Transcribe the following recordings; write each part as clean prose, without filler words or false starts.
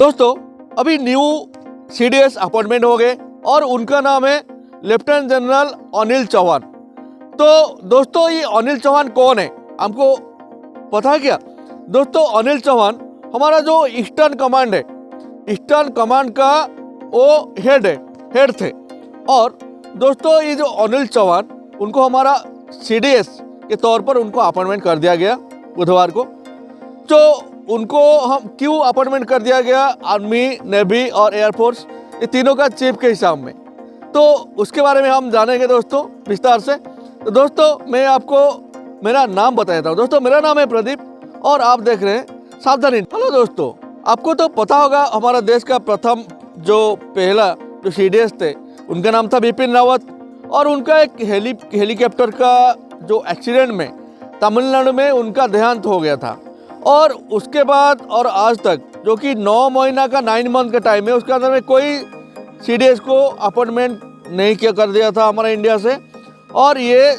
दोस्तों अभी new CDS appointment हो गए और उनका नाम है लेफ्टिनेंट जनरल अनिल चौहान। तो दोस्तों ये अनिल चौहान कौन है हमको पता है क्या? दोस्तों अनिल चौहान हमारा जो ईस्टर्न कमांड है, ईस्टर्न कमांड का वो हेड थे। और दोस्तों ये जो अनिल चौहान उनको हमारा सीडीएस के तौर पर उनको अपॉइंटमेंट कर दिया गया बुधवार को। तो उनको हम क्यों अपॉइंटमेंट कर दिया गया? आर्मी, नेवी और एयरफोर्स ये तीनों का चीफ के हिसाब में। तो उसके बारे में हम जानेंगे दोस्तों विस्तार से। तो दोस्तों मैं आपको मेरा नाम बता देता हूँ। दोस्तों मेरा नाम है प्रदीप और आप देख रहे हैं सावधानी। हेलो दोस्तों, आपको तो पता होगा हमारा देश का प्रथम पहला जो सीडीएस थे उनका नाम था बिपिन रावत। और उनका एक हेलीकॉप्टर का जो एक्सीडेंट में तमिलनाडु में उनका देहांत हो गया था। और उसके बाद और आज तक जो कि 9 महीना का 9 मंथ का टाइम है, उसके अंदर में कोई सीडीएस को अपॉइंटमेंट नहीं किया कर दिया था हमारा इंडिया से। और ये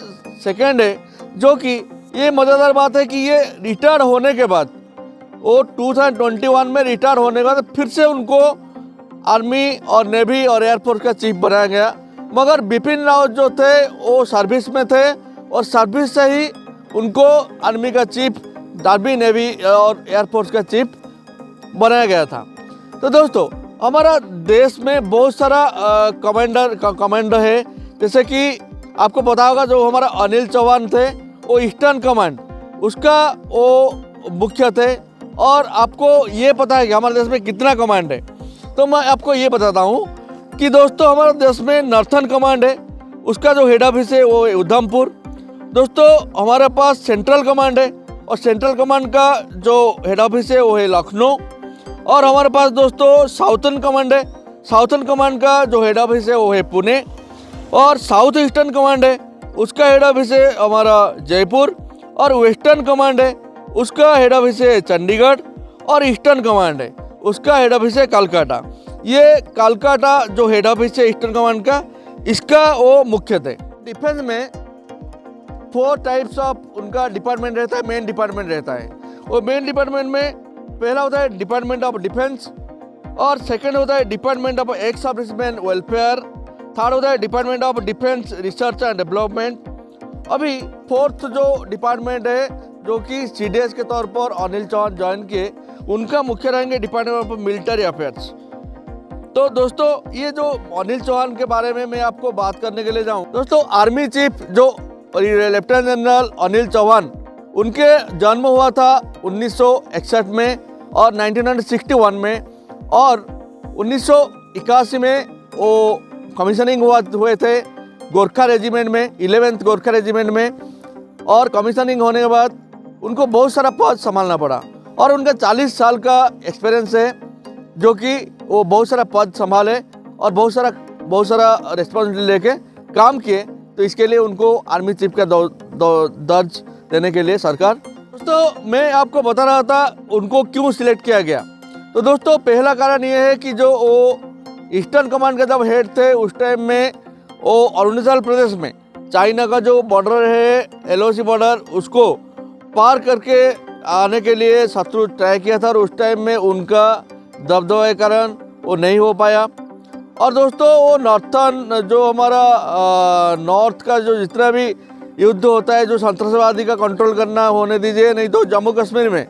सेकंड है जो कि ये मज़ेदार बात है कि ये रिटायर होने के बाद वो 2021 में रिटायर होने के बाद फिर से उनको आर्मी और नेवी और एयरफोर्स का चीफ बनाया गया। मगर बिपिन रावत जो थे वो सर्विस में थे और सर्विस से ही उनको आर्मी का चीफ, आर्मी, नेवी और एयरफोर्स का चीफ बनाया गया था। तो दोस्तों हमारा देश में बहुत सारा कमांडर है। जैसे कि आपको पता होगा जो हमारा अनिल चौहान थे वो ईस्टर्न कमांड उसका वो मुख्य थे। और आपको ये पता है कि हमारे देश में कितना कमांड है? तो मैं आपको ये बताता हूँ कि दोस्तों हमारे देश में नॉर्थर्न कमांड है, उसका जो हेड ऑफिस है वो है उधमपुर। दोस्तों हमारे पास सेंट्रल कमांड है और सेंट्रल कमांड का जो हेड ऑफिस है वो है लखनऊ। और हमारे पास दोस्तों साउथर्न कमांड है, साउथर्न कमांड का जो हेड ऑफिस है वो है पुणे। और साउथ ईस्टर्न कमांड है उसका हेड ऑफिस है हमारा जयपुर। और वेस्टर्न कमांड है उसका हेड ऑफिस है चंडीगढ़। और ईस्टर्न कमांड है उसका हेड ऑफिस है कलकत्ता। ये कलकत्ता जो हेड ऑफिस है ईस्टर्न कमांड का, इसका वो मुख्य थे। डिफेंस में 4 टाइप्स ऑफ उनका डिपार्टमेंट रहता है, मेन डिपार्टमेंट रहता है। वो मेन डिपार्टमेंट में पहला होता है डिपार्टमेंट ऑफ डिफेंस, और सेकंड होता है department of ex serviceman welfare, third होता है department of defence research and development. अभी फोर्थ जो डिपार्टमेंट है जो कि सीडीएस के तौर पर अनिल चौहान ज्वाइन किए, उनका मुख्य रहेंगे डिपार्टमेंट ऑफ मिलिट्री अफेयर्स। तो दोस्तों ये जो अनिल चौहान के बारे में मैं आपको बात करने के लिए जाऊँ, दोस्तों आर्मी चीफ जो लेफ्टिनेंट जनरल अनिल चौहान, उनके जन्म हुआ था 1961 में और 1961 में। और 1981 में वो कमीशनिंग हुए थे गोरखा रेजिमेंट में, 11th गोरखा रेजिमेंट में। और कमीशनिंग होने के बाद उनको बहुत सारा पद संभालना पड़ा और उनका 40 साल का एक्सपीरियंस है जो कि वो बहुत सारा पद संभाले और बहुत सारा रिस्पॉन्सिबिलिटी लेके काम किए। तो इसके लिए उनको आर्मी चीफ का दर्ज देने के लिए सरकार। दोस्तों मैं आपको बता रहा था उनको क्यों सिलेक्ट किया गया। तो दोस्तों पहला कारण ये है कि जो वो ईस्टर्न कमांड का जब हेड थे उस टाइम में वो अरुणाचल प्रदेश में चाइना का जो बॉर्डर है, LOC बॉर्डर, उसको पार करके आने के लिए शत्रु ट्राई किया था और उस टाइम में उनका दबदबा के कारण वो नहीं हो पाया। और दोस्तों वो नॉर्थर्न जो हमारा नॉर्थ का जो जितना भी युद्ध होता है, जो संतरासवादी का कंट्रोल करना होने दीजिए, नहीं तो जम्मू कश्मीर में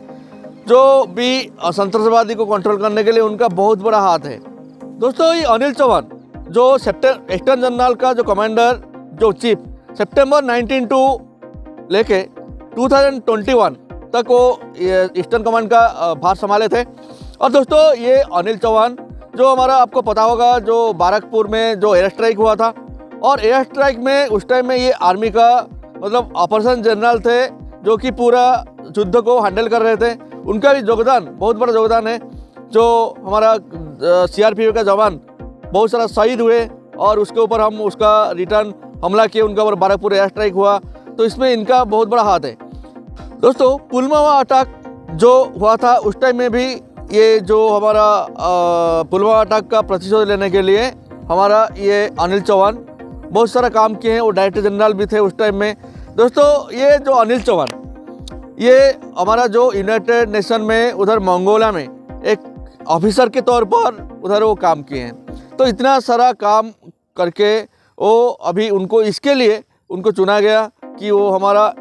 जो भी संतरासवादी को कंट्रोल करने के लिए उनका बहुत बड़ा हाथ है। दोस्तों ये अनिल चौहान जो ईस्टर्न जनरल का जो कमांडर, जो चीफ, सितंबर 19 लेके 2021 तक वो ईस्टर्न कमांड का भार संभाले थे। और दोस्तों ये अनिल चौहान जो हमारा आपको पता होगा जो बारकपुर में जो एयर स्ट्राइक हुआ था, और एयर स्ट्राइक में उस टाइम में ये आर्मी का मतलब ऑपरेशन जनरल थे जो कि पूरा युद्ध को हैंडल कर रहे थे। उनका भी योगदान, बहुत बड़ा योगदान है। जो हमारा CRPF का जवान बहुत सारा शहीद हुए और उसके ऊपर हम उसका रिटर्न हमला किए, उनका ऊपर बारकपुर एयर स्ट्राइक हुआ, तो इसमें इनका बहुत बड़ा हाथ है। दोस्तों पुलवामा अटैक जो हुआ था उस टाइम में भी ये जो हमारा पुलवामा अटैक का प्रतिशोध लेने के लिए हमारा ये अनिल चौहान बहुत सारा काम किए हैं। वो डायरेक्टर जनरल भी थे उस टाइम में। दोस्तों ये जो अनिल चौहान, ये हमारा जो यूनाइटेड नेशन में उधर मंगोला में एक ऑफिसर के तौर पर उधर वो काम किए हैं। तो इतना सारा काम करके वो अभी उनको इसके लिए उनको चुना गया कि वो हमारा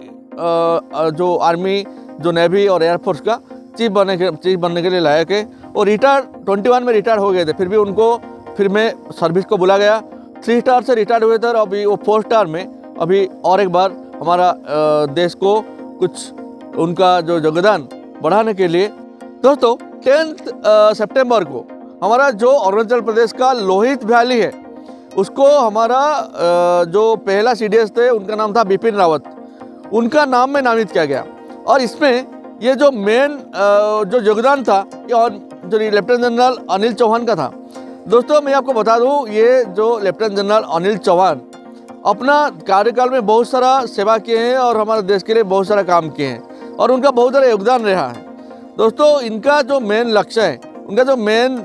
जो आर्मी, जो नेवी और एयरफोर्स का चीफ बनने के लिए लायक है। वो रिटायर 21 में रिटायर हो गए थे, फिर भी उनको फिर में सर्विस को बुला गया। 3 स्टार से रिटायर हुए थे और अभी वो 4 स्टार में अभी और एक बार हमारा देश को कुछ उनका जो योगदान बढ़ाने के लिए। दोस्तों 10 सितंबर को हमारा जो अरुणाचल प्रदेश का लोहित वैली है उसको हमारा जो पहला CDS थे उनका नाम था बिपिन रावत, उनका नाम में नामित किया गया। और इसमें ये जो मेन जो योगदान था ये और जो लेफ्टिनेंट जनरल अनिल चौहान का था। दोस्तों मैं आपको बता दूं, ये जो लेफ्टिनेंट जनरल अनिल चौहान अपना कार्यकाल में बहुत सारा सेवा किए हैं और हमारे देश के लिए बहुत सारा काम किए हैं और उनका बहुत सारा योगदान रहा है। दोस्तों इनका जो मेन लक्ष्य है, उनका जो मेन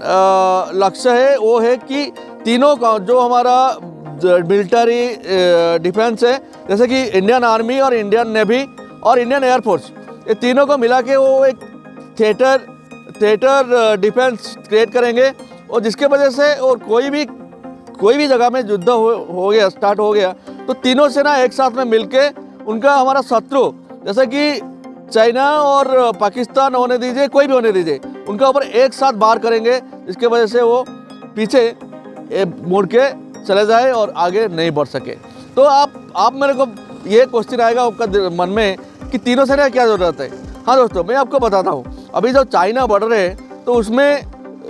लक्ष्य है वो है कि तीनों का जो हमारा मिलिट्री डिफेंस है, जैसे कि इंडियन आर्मी और इंडियन नेवी और इंडियन एयरफोर्स, ये तीनों को मिला के वो एक थिएटर डिफेंस क्रिएट करेंगे और जिसके वजह से और कोई भी जगह में युद्ध हो गया, स्टार्ट हो गया, तो तीनों सेना एक साथ में मिलके उनका हमारा शत्रु जैसे कि चाइना और पाकिस्तान होने दीजिए, कोई भी होने दीजिए, उनका ऊपर एक साथ वार करेंगे जिसके वजह से वो पीछे मुड़ के चले जाए और आगे नहीं बढ़ सके। तो आप मेरे को ये क्वेश्चन आएगा आपका मन में कि तीनों सेना क्या ज़रूरत है। हाँ दोस्तों मैं आपको बताता हूँ, अभी जो चाइना बॉर्डर है तो उसमें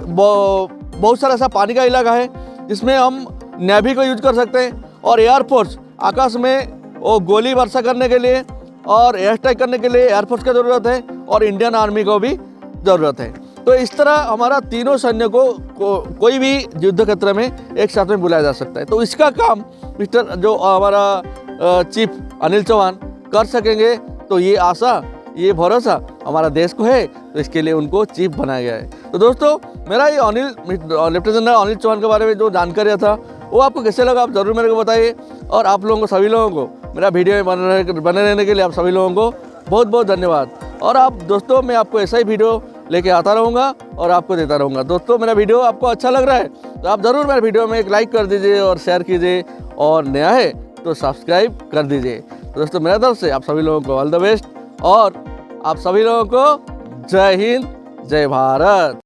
बहुत सारा ऐसा पानी का इलाका है जिसमें हम नेवी को यूज कर सकते हैं और एयरफोर्स आकाश में वो गोली वर्षा करने के लिए और एयर स्ट्राइक करने के लिए एयरफोर्स की ज़रूरत है और इंडियन आर्मी को भी ज़रूरत है। तो इस तरह हमारा तीनों सैन्य को कोई भी युद्ध क्षेत्र में एक साथ में बुलाया जा सकता है। तो इसका काम मिस्टर जो हमारा चीफ अनिल चौहान कर सकेंगे, तो ये आशा, ये भरोसा हमारा देश को है, तो इसके लिए उनको चीफ बनाया गया है। तो दोस्तों मेरा ये लेफ्टिनेंट जनरल अनिल चौहान के बारे में जो जानकारी था वो आपको कैसे लगा आप ज़रूर मेरे को बताइए। और आप लोगों को, सभी लोगों को मेरा वीडियो में बने रहने के लिए आप सभी लोगों को बहुत बहुत धन्यवाद। और आप दोस्तों मैं आपको ऐसा ही वीडियो लेके आता रहूँगा और आपको देता रहूँगा। दोस्तों मेरा वीडियो आपको अच्छा लग रहा है तो आप ज़रूर मेरे वीडियो में एक लाइक कर दीजिए और शेयर कीजिए, और नया है तो सब्सक्राइब कर दीजिए। तो दोस्तों मेरा तरफ से आप सभी लोगों को ऑल द बेस्ट और आप सभी लोगों को जय हिंद, जय भारत।